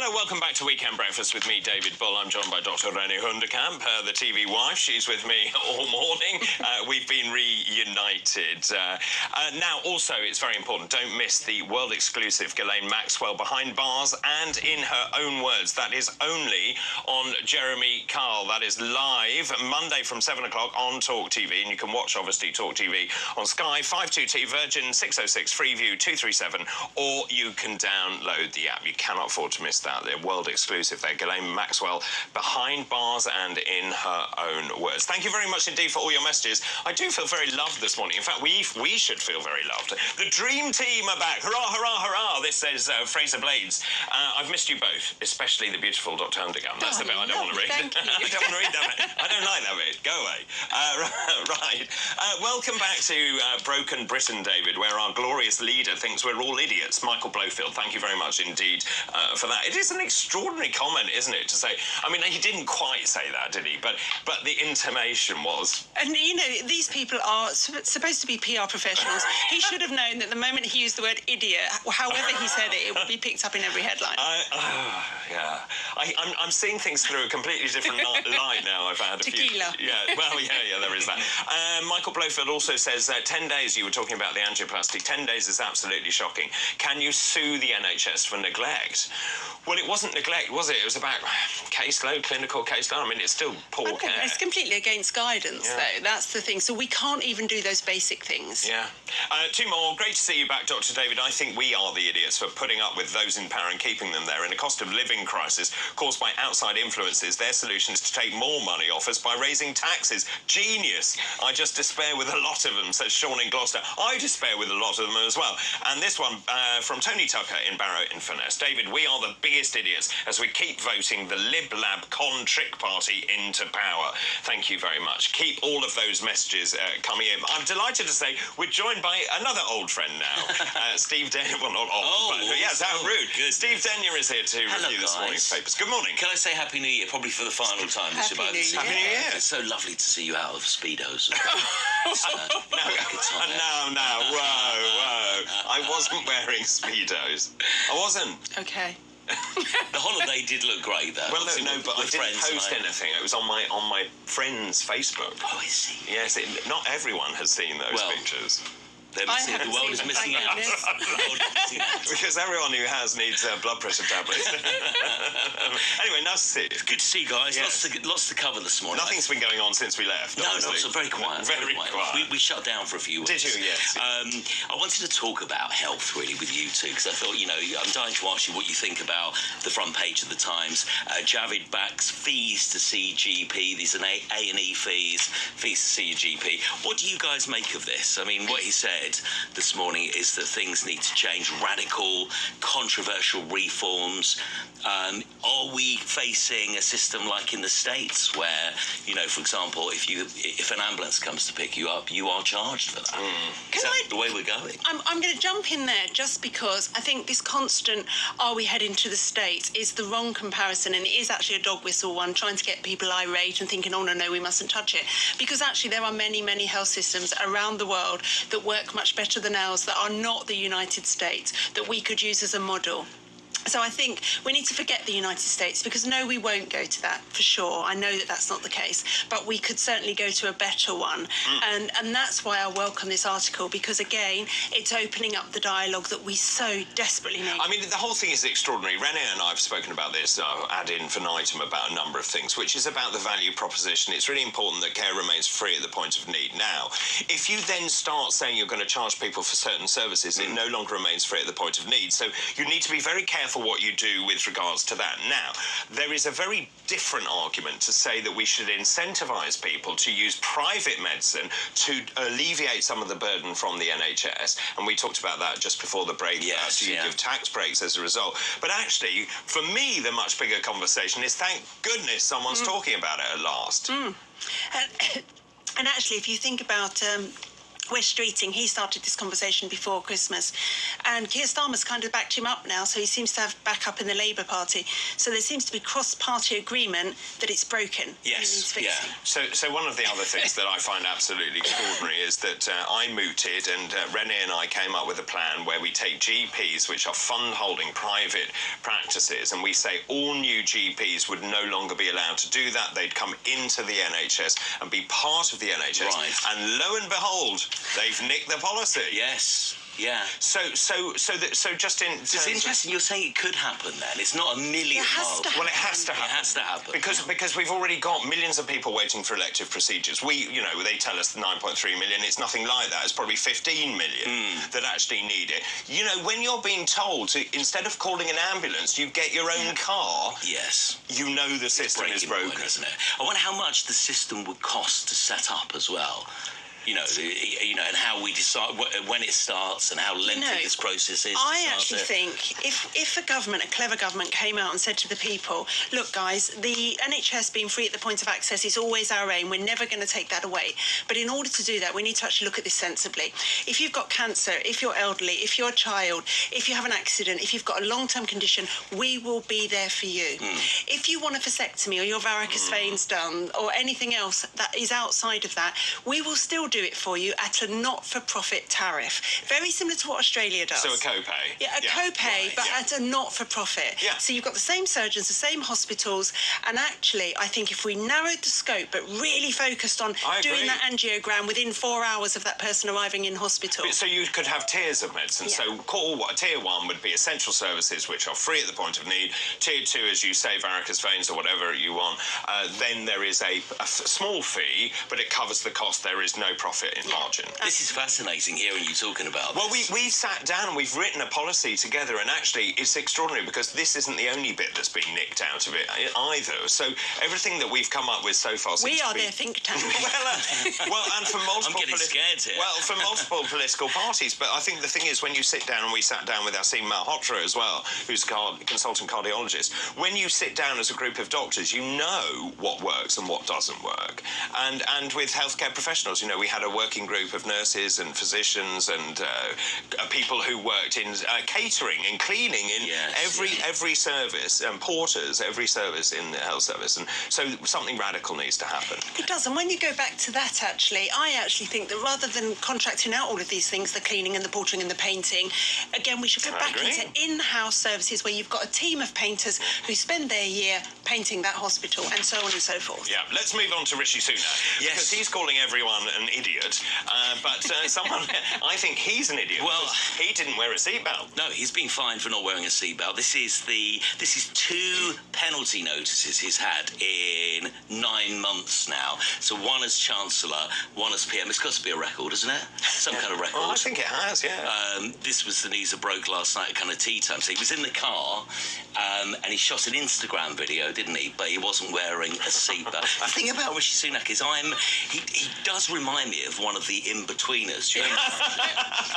Hello, welcome back to Weekend Breakfast with me, David Bull. I'm joined by Dr. Rennie Hundekamp, the TV wife. She's with me all morning. We've been reunited. Now, also, it's very important, don't miss the world-exclusive Ghislaine Maxwell Behind Bars, and in her own words, that is only on Jeremy Kyle. That is live Monday from 7 o'clock on TalkTV, and you can watch, obviously, TalkTV on Sky, 522T, Virgin 606, Freeview 237, or you can download the app. You cannot afford to miss that. They're world exclusive. They're Ghislaine Maxwell Behind Bars and in her own words. Thank you very much indeed for all your messages. I do feel very loved this morning. In fact, we should feel very loved. The dream team are back. Hurrah, hurrah, hurrah. This says Fraser Blades. I've missed you both, especially the beautiful Dr. Hundekamp. That's the bit I don't want to read. Thank you. I don't want to read that bit. I don't like that bit. Go away. Right. Welcome back to Broken Britain, David, where our glorious leader thinks we're all idiots. Michael Blowfield, thank you very much indeed for that. It is an extraordinary comment, isn't it, to say, I mean, he didn't quite say that, did he? But the intimation was... And, you know, these people are supposed to be PR professionals. He should have known that the moment he used the word idiot, however he said it, it would be picked up in every headline. Yeah. I'm seeing things through a completely different light now. I've had a Tequila. few... Yeah, well, yeah, there is that. Michael Blowfield also says, 10 days, you were talking about the angioplasty, 10 days is absolutely shocking. Can you sue the NHS for neglect? Well, it wasn't neglect, was it? It was about caseload, clinical caseload. I mean, it's still poor care. It's completely against guidance, though. That's the thing. So we can't even do those basic things. Yeah. Two more. Great to see you back, Dr. David. I think we are the idiots for putting up with those in power and keeping them there. In a cost of living crisis caused by outside influences, their solution is to take more money off us by raising taxes. Genius. I just despair with a lot of them, says Sean in Gloucester. I despair with a lot of them as well. And this one from Tony Tucker in Barrow-in-Furness. David, we are the biggest idiots as we keep voting the Lib Lab Con Trick Party into power. Thank you very much. Keep all of those messages coming in. I'm delighted to say we're joined by another old friend now. Steve Denyer, well, not old, but yes, how rude. Good. Steve Denyer is here to review this morning's papers. Good morning. Can I say Happy New Year, probably for the final time this year? Happy New Year. It's so lovely to see you out of Speedos. Whoa. I wasn't wearing Speedos. I wasn't. Okay. The holiday did look great, though. Well, no, but I didn't post anything. It was on my friend's Facebook. Oh, I see. Yes, not everyone has seen those pictures. The world is missing out. Because everyone who has needs blood pressure tablets. Anyway, nice to see you. Good to see you guys. Yes. Lots to cover this morning. Nothing's been going on since we left. No, obviously. so very quiet. Very quiet. We shut down for a few weeks. Did you? Yes. I wanted to talk about health, really, with you two, because I thought, you know, I'm dying to ask you what you think about the front page of the Times. Javid backs fees to see GP. These are A&E fees to see your GP. What do you guys make of this? I mean, what he said this morning is that things need to change, radical, controversial reforms. Are we facing a system like in the States where, you know, for example, if an ambulance comes to pick you up, you are charged for that? Is that the way we're going? I'm going to jump in there just because I think this constant "are we heading to the States" is the wrong comparison, and it is actually a dog whistle one, trying to get people irate and thinking, oh no, we mustn't touch it, because actually there are many health systems around the world that work much better than ours, that are not the United States, that we could use as a model. So I think we need to forget the United States, because no, we won't go to that for sure. I know that that's not the case, but we could certainly go to a better one. And that's why I welcome this article, because again, it's opening up the dialogue that we so desperately need. I mean, the whole thing is extraordinary. Renee and I have spoken about this ad infinitum about a number of things, which is about the value proposition. It's really important that care remains free at the point of need. Now, if you then start saying you're going to charge people for certain services, it no longer remains free at the point of need. So you need to be very careful for what you do with regards to that. Now, there is a very different argument to say that we should incentivise people to use private medicine to alleviate some of the burden from the NHS, and we talked about that just before the break. Yes, you give tax breaks as a result. But actually, for me, the much bigger conversation is, thank goodness someone's talking about it at last. And actually, if you think about we're streeting. He started this conversation before Christmas, and Keir Starmer's kind of backed him up now, so he seems to have backup in the Labour Party. So there seems to be cross-party agreement that it's broken. Yes, and it needs fixing. So one of the other things that I find absolutely extraordinary is that I mooted and Renee and I came up with a plan where we take GPs, which are fund-holding private practices, and we say all new GPs would no longer be allowed to do that. They'd come into the NHS and be part of the NHS. Right. And lo and behold, they've nicked the policy. Yes. Yeah. So just in It's interesting. You're saying it could happen. Then it's not a million. It has to Well, it has to happen. It has to happen. Because we've already got millions of people waiting for elective procedures. They tell us 9.3 million. It's nothing like that. It's probably 15 million that actually need it. When you're being told to, instead of calling an ambulance, you get your own car. Yes. The system is broken, point, isn't it? I wonder how much the system would cost to set up as well. And how we decide when it starts and how lengthy this process is. I actually think if a clever government, came out and said to the people, look, guys, the NHS being free at the point of access is always our aim. We're never going to take that away. But in order to do that, we need to actually look at this sensibly. If you've got cancer, if you're elderly, if you're a child, if you have an accident, if you've got a long-term condition, we will be there for you. If you want a vasectomy or your varicose veins done or anything else that is outside of that, we will still do it for you at a not-for-profit tariff. Very similar to what Australia does. So a copay. Yeah, a copay, but at a not-for-profit. Yeah. So you've got the same surgeons, the same hospitals, and actually, I think if we narrowed the scope but really focused on doing that angiogram within 4 hours of that person arriving in hospital. So you could have tiers of medicine. Yeah. So tier 1 would be essential services, which are free at the point of need. Tier 2, as you say, varicose veins or whatever you want. Then there is a small fee, but it covers the cost. There is no profit in margin. This is fascinating hearing you talking about Well, this. we've sat down and we've written a policy together, and actually it's extraordinary because this isn't the only bit that's been nicked out of it either. So everything that we've come up with so far seems We are to be... their think tank. and for multiple... I'm getting scared here. Well, for multiple political parties, but I think the thing is when you sit down, and we sat down with Asim Malhotra as well, who's a consultant cardiologist, when you sit down as a group of doctors, you know what works and what doesn't work. And with healthcare professionals, we had a working group of nurses and physicians and people who worked in catering and cleaning in every service, and porters, every service in the health service. And so something radical needs to happen. It does, and when you go back to that, I actually think that rather than contracting out all of these things, the cleaning and the portering and the painting, again, we should go back into in-house services where you've got a team of painters who spend their year painting that hospital and so on and so forth. Yeah, let's move on to Rishi Sunak. Yes. Because he's calling everyone an idiot, but I think he's an idiot. Well, he didn't wear a seatbelt. No, he's been fined for not wearing a seatbelt. This is 2 penalty notices he's had in 9 months now. So one as Chancellor, one as PM. It's got to be a record, isn't it? Some kind of record. Oh, I think it has, yeah. This was the news that broke last night at kind of tea time. So he was in the car and he shot an Instagram video, didn't he? But he wasn't wearing a seatbelt. The thing about Rishi Sunak is he does remind me of one of the in-betweeners. Do you know?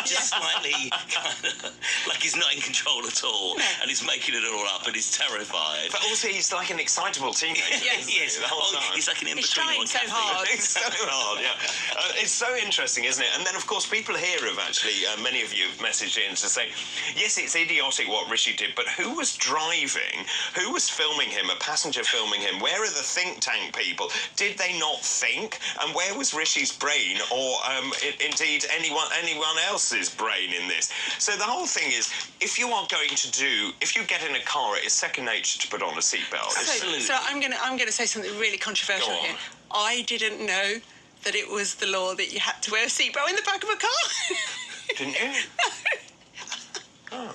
Just slightly kind of like he's not in control at all and he's making it all up and he's terrified. But also he's like an excitable teenager. Yes, he is. The whole time. He's like an He's in-between. trying so hard. It's so hard, yeah. It's so interesting, isn't it? And then, of course, people here have actually, many of you have messaged in to say, yes, it's idiotic what Rishi did, but who was driving? Who was filming him? A passenger filming him? Where are the think tank people? Did they not think? And where was Rishi's brain, or indeed anyone else's brain in this? So the whole thing is, if you get in a car, it is second nature to put on a seatbelt. Absolutely. So I'm gonna say something really controversial Go on. here. I didn't know that it was the law that you had to wear a seatbelt in the back of a car. Didn't you? Oh.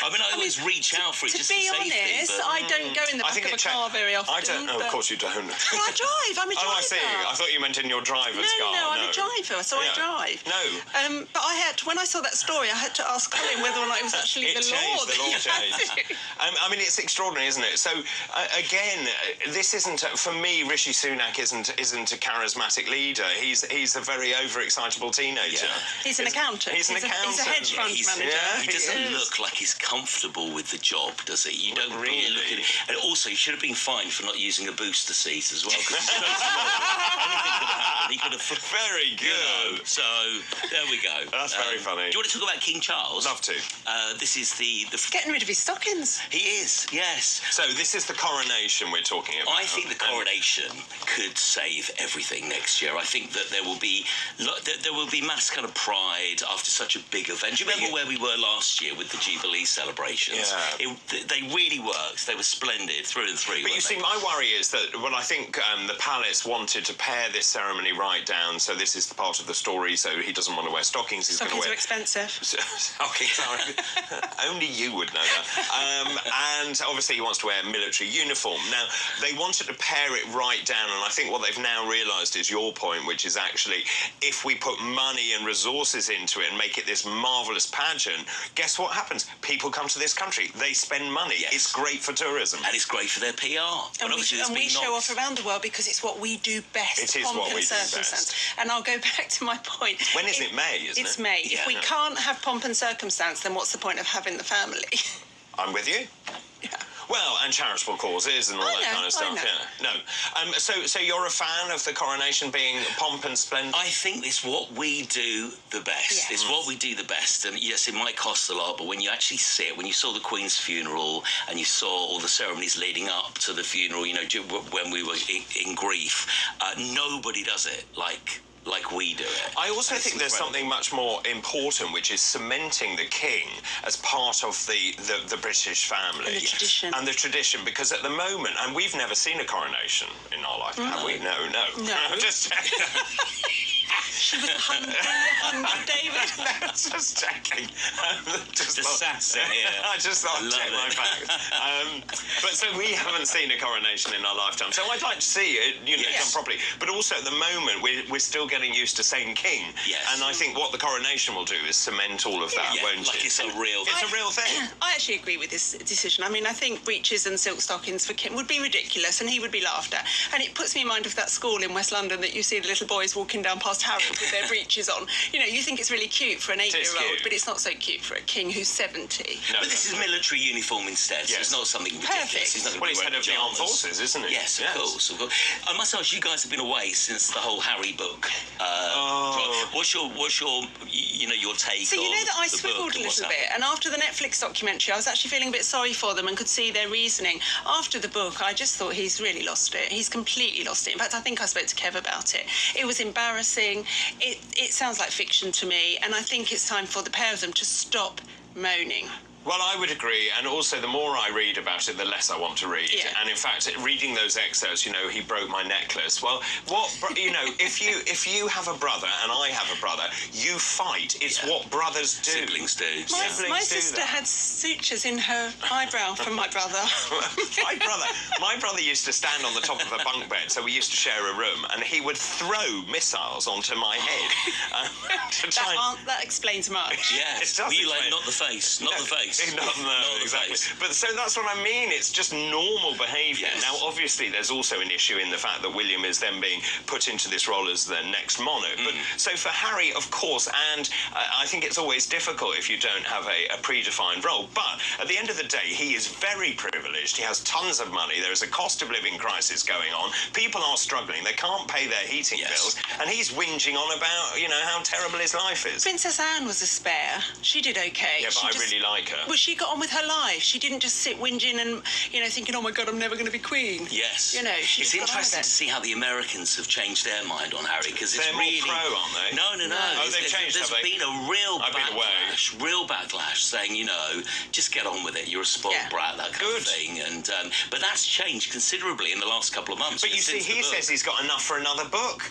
I mean, I always reach out for it To just be for safety. honest, but, I don't go in the back of a car very often. I don't. Oh, of course you don't. Well, I drive. I'm a driver. Oh, I see. I thought you meant in your driver's car. No, I'm a driver, so I drive. No. But but I saw that story. I had to ask Colin whether or not it was actually It the law. changed. The law that you had changed. to. I mean, it's extraordinary, isn't it? So again, this isn't for me. Rishi Sunak isn't a charismatic leader. He's a very overexcitable teenager. Yeah. He's an accountant. He's an accountant. He's a hedge fund manager. He doesn't look like he's is comfortable with the job, does he? You don't really look at it. And also, you should have been fined for not using a booster seat as well. Because anything could have happened. He could have. Very good. So there we go. That's very funny. Do you want to talk about King Charles? Love to. This is the. Getting rid of his stockings. He is, yes. So this is the coronation we're talking about. I think the coronation could save everything next year. I think that there will be mass kind of pride after such a big event. Do you remember where we were last year with the Jubilee celebrations? Yeah. They really worked. They were splendid through and through. But you see, my worry is that I think the palace wanted to pare this ceremony right down. So this is the part of the story. So he doesn't want to wear stockings. He's Stockings going to wear are expensive. stockings. Only you would know that. And obviously he wants to wear a military uniform. Now they wanted to pare it right down, and I think what they've now realised is your point, which is actually if we put money and resources into it and make it this marvellous pageant, guess what happens? People come to this country. They spend money. Yes. It's great for tourism. And it's great for their PR. And we show off around the world because it's what we do best. It is what we do best. And I'll go back to my point. When is it? May, isn't it? It's May. Yeah. If we can't have pomp and circumstance, then what's the point of having the family? I'm with you. Yeah. Well, and charitable causes and all that kind of stuff. Yeah. No. So you're a fan of the coronation being pomp and splendor? I think it's what we do the best. Yeah. It's what we do the best. And yes, it might cost a lot, but when you actually sit, when you saw the Queen's funeral and you saw all the ceremonies leading up to the funeral, you know, when we were in grief, nobody does it like we do it. I also think there's something much more important, which is cementing the king as part of the British family. And the tradition. And the tradition, because at the moment, and we've never seen a coronation in our life, have we? No. No. Just She was hungry, David. No, just checking. The sass in here. I just thought I'd check my facts. But so we haven't seen a coronation in our lifetime. So I'd like to see it, done properly. But also at the moment, we're still getting used to saying king. Yes. And I think what the coronation will do is cement all of that, won't like it? it's a real It's a real thing. I actually agree with this decision. I mean, I think breeches and silk stockings for Kim would be ridiculous and he would be laughed at. And it puts me in mind of that school in West London that you see the little boys walking down past Harrods with their breeches on. You know, you think it's really cute for an 8-year-old, but it's not so cute for a king who's 70. No, But this is military uniform instead, so Yes. it's not something ridiculous. Perfect. He's not gonna Well, be he's head wearing of the armed pyjamas. forces, isn't he? Yes, of course. I must ask, you guys have been away since the whole Harry book. What's your your take So on you know that I the swivelled book a and what's little bit, and after the Netflix documentary, I was actually feeling a bit sorry for them and could see their reasoning. After the book, I just thought he's really lost it. He's completely lost it. In fact, I think I spoke to Kev about it. It was embarrassing. It sounds like fiction to me, and I think it's time for the pair of them to stop moaning. Well, I would agree, and also the more I read about it, the less I want to read. Yeah. And in fact, reading those excerpts, he broke my necklace. Well, if you have a brother and I have a brother, you fight. It's what brothers do. Siblings do. My sister had sutures in her eyebrow from my brother. my brother used to stand on the top of a bunk bed, so we used to share a room, and he would throw missiles onto my head. That explains much. Yes. It does You explain- not the face. Not the face. No, exactly. But so that's what I mean. It's just normal behaviour. Yes. Now, obviously, there's also an issue in the fact that William is then being put into this role as the next monarch. But so for Harry, of course, and I think it's always difficult if you don't have a predefined role. But at the end of the day, he is very privileged. He has tons of money. There is a cost of living crisis going on. People are struggling. They can't pay their heating bills, and he's whinging on about how terrible his life is. Princess Anne was a spare. She did okay. Yeah, but I really like her. Well, she got on with her life. She didn't just sit whinging and, thinking, oh my God, I'm never going to be queen. Yes. She It's just got on with interesting it. to see how the Americans have changed their mind on Harry, because it's They're really... more pro, aren't they? No. Oh, they've changed, There's have they? been a real I've been away. backlash saying, just get on with it. You're a spoiled brat, that kind of thing. And but that's changed considerably in the last couple of months. But you see, he says he's got enough for another book.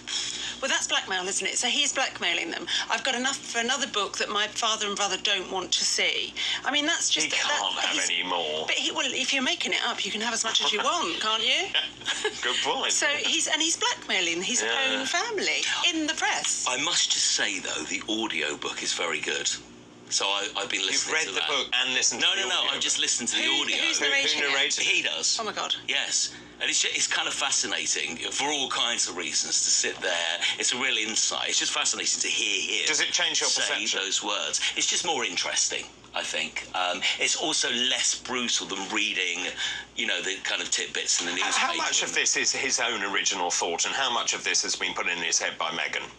Well, that's blackmail, isn't it? So he's blackmailing them. I've got enough for another book that my father and brother don't want to see. I mean, that's just... He can't have any more. But if you're making it up, you can have as much as you want, can't you? Good point. So he's blackmailing his own family in the press. I must just say, though, the audio book is very good. So I've been listening to that. You've read the book and listened to the audio. No, I've just listened to the audio. Who's narrating Who narrates it? it? He does. Oh, my God. Yes. And it's kind of fascinating for all kinds of reasons to sit there. It's a real insight. It's just fascinating to hear him Does it change your say perception? those words. It's just more interesting. I think. It's also less brutal than reading, you know, the kind of tidbits in the newspaper. How much of this is his own original thought, and how much of this has been put in his head by Meghan?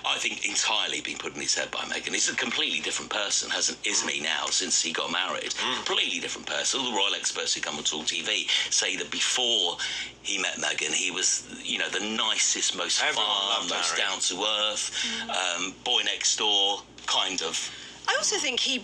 I think entirely been put in his head by Meghan. He's a completely different person, isn't he now, since he got married? Completely different person. All the royal experts who come on TalkTV say that before he met Meghan, he was, you know, the nicest, most fun, most down-to-earth, boy next door, kind of. I also think he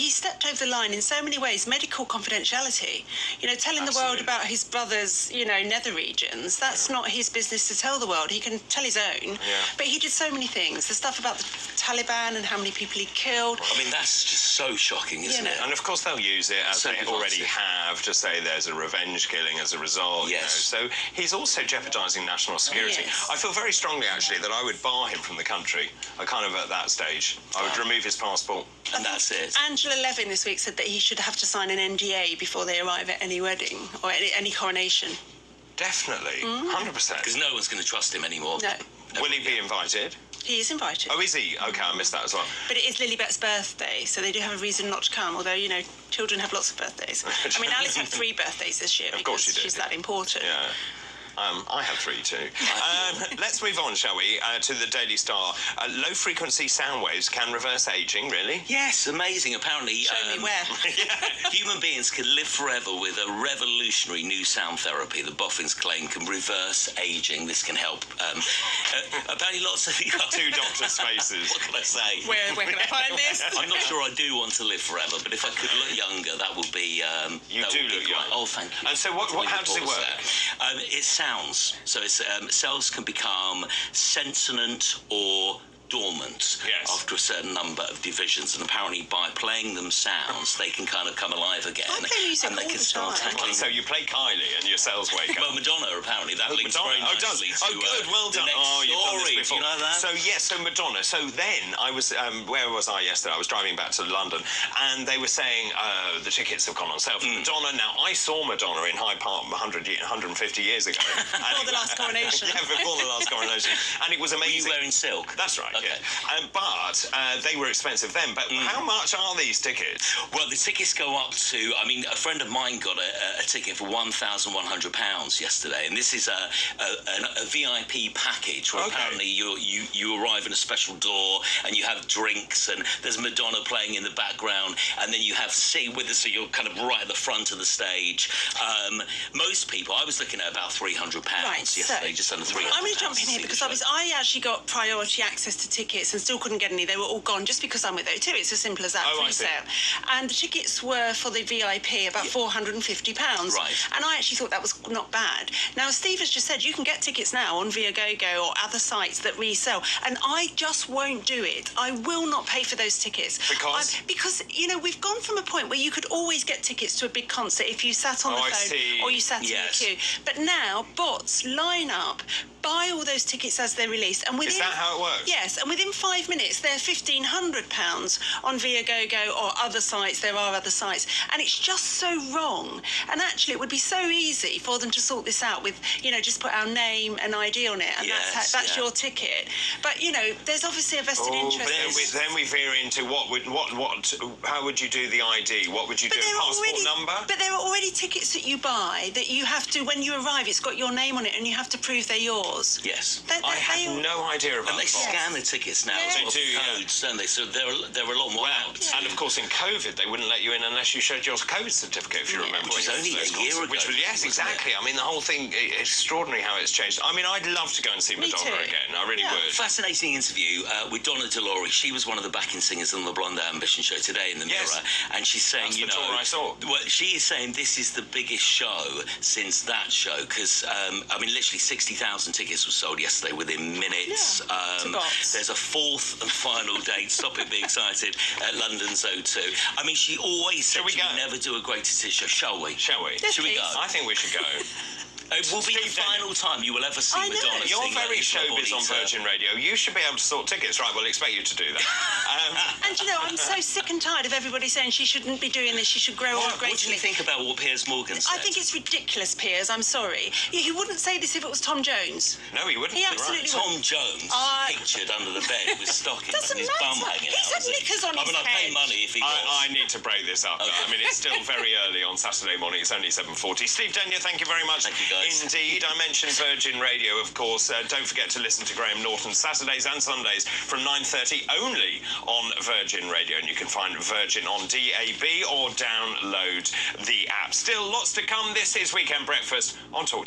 stepped over the line in so many ways. Medical confidentiality, you know, telling the world about his brother's, you know, nether regions. That's not his business to tell the world. He can tell his own. But he did so many things. The stuff about the Taliban and how many people he killed. I mean, that's just so shocking, isn't it? And of course they'll use it, as they already have, to say there's a revenge killing as a result. Yes. You know? So he's also jeopardising national security. Yes. I feel very strongly, actually, that I would bar him from the country. I kind of, at that stage, I would remove his passport. And that's it. Angela Levin this week said that he should have to sign an NDA before they arrive at any wedding or any coronation. Definitely, 100%. Because no one's going to trust him anymore. No. Will he be invited? He is invited. Oh, is he? OK, I missed that as well. But it is Lilibet's birthday, so they do have a reason not to come, although, you know, children have lots of birthdays. I mean, Alice had 3 birthdays this year Of course because she did. she's that important. Yeah. I have 3 too. Let's move on, shall we, to the Daily Star. Low-frequency sound waves can reverse ageing, really? Yes, amazing. Apparently, Show me where. human beings can live forever with a revolutionary new sound therapy that boffins claim can reverse ageing. This can help. Apparently, lots of 2 doctors' faces. What can I say? Where can I find this? I'm not sure I do want to live forever, but if I could look younger, that would be. You do look young. Oh, thank you. And so, how does it work? It's sounds. So it's cells can become sentient or dormant after a certain number of divisions, and apparently by playing them sounds they can kind of come alive again. I play music and they all can the start time. tackling. So you play Kylie and your cells wake up. Well, Madonna, apparently that links very nicely to good, well done. the next you've done this story. before. Do you know that? So yes, so Madonna. So then I was, where was I yesterday? I was driving back to London, and they were saying the tickets have gone on sale for Madonna. Now I saw Madonna in Hyde Park 150 years ago. Before the last coronation. Yeah, before the last coronation, and it was amazing. Were you wearing silk? That's right. Okay. Yeah. But they were expensive then. But how much are these tickets? Well, the tickets go up to. I mean, a friend of mine got a ticket for £1,100 yesterday, and this is a VIP package where apparently you arrive in a special door and you have drinks and there's Madonna playing in the background, and then you have seat with us, so you're kind of right at the front of the stage. Most people, I was looking at about £300 yesterday, just under £300. I'm going to jump in here because I actually got priority access to tickets and still couldn't get any. They were all gone just because I'm with O2. It's as simple as that. Free sale. And the tickets were for the VIP about £450. Right. And I actually thought that was not bad. Now, as Steve has just said, you can get tickets now on Viagogo or other sites that resell, and I just won't do it. I will not pay for those tickets. Because, you know, we've gone from a point where you could always get tickets to a big concert if you sat on the phone or you sat in the queue. But now bots line up, buy all those tickets as they're released, and within... Is that how it works? Yes, and within 5 minutes they're £1,500 on Viagogo or other sites. There are other sites, and it's just so wrong. And actually, it would be so easy for them to sort this out with, you know, just put our name and ID on it, and that's your ticket. But you know, there's obviously a vested interest. Then we veer into how would you do the ID? What would you do? Passport number? But there are already tickets that you buy that you have to, when you arrive, it's got your name on it, and you have to prove they're yours. Yes. I had no idea about that. And they scan the tickets now as well for codes, don't they? So there are a lot more out. And of course, in COVID, they wouldn't let you in unless you showed your COVID certificate, if you remember. Which was only a year ago. Yes, exactly. I mean, the whole thing, it's extraordinary how it's changed. I mean, I'd love to go and see Madonna again. I really would. Fascinating interview with Donna DeLory. She was one of the backing singers on the Blonde Ambition show today in the Mirror. And she's saying, you know, I saw. Well, she is saying this is the biggest show since that show, because, I mean, literally 60,000 tickets were sold yesterday within minutes. There's a 4th and final date, stop it, be excited, at London's O2. I mean, she always said she would never do a greatest hit show. Shall we? Shall we? Yes, Shall we go? I think we should go. It will be the Steve Daniel. final time you will ever see I know. Madonna You're sing very Isla showbiz on Bonita. Virgin Radio. You should be able to sort tickets. Right, we'll expect you to do that. And you know, I'm so sick and tired of everybody saying she shouldn't be doing this, she should grow up What do gracefully. you think about what Piers Morgan said? I think it's ridiculous, Piers, I'm sorry. He wouldn't say this if it was Tom Jones. No, he wouldn't. He You're absolutely right. Tom Jones pictured under the bed with stockings Doesn't and his bum matter. hanging He's out. had knickers on I his mean, I'd pay head. money if he was. I need to break this up. I mean, it's still very early on Saturday morning. It's only 7:40. Steve Denyer, thank you very much. Thank you, guys. Indeed. I mentioned Virgin Radio, of course. Don't forget to listen to Graham Norton Saturdays and Sundays from 9:30 only on Virgin Radio. And you can find Virgin on DAB or download the app. Still lots to come. This is Weekend Breakfast on TalkTV.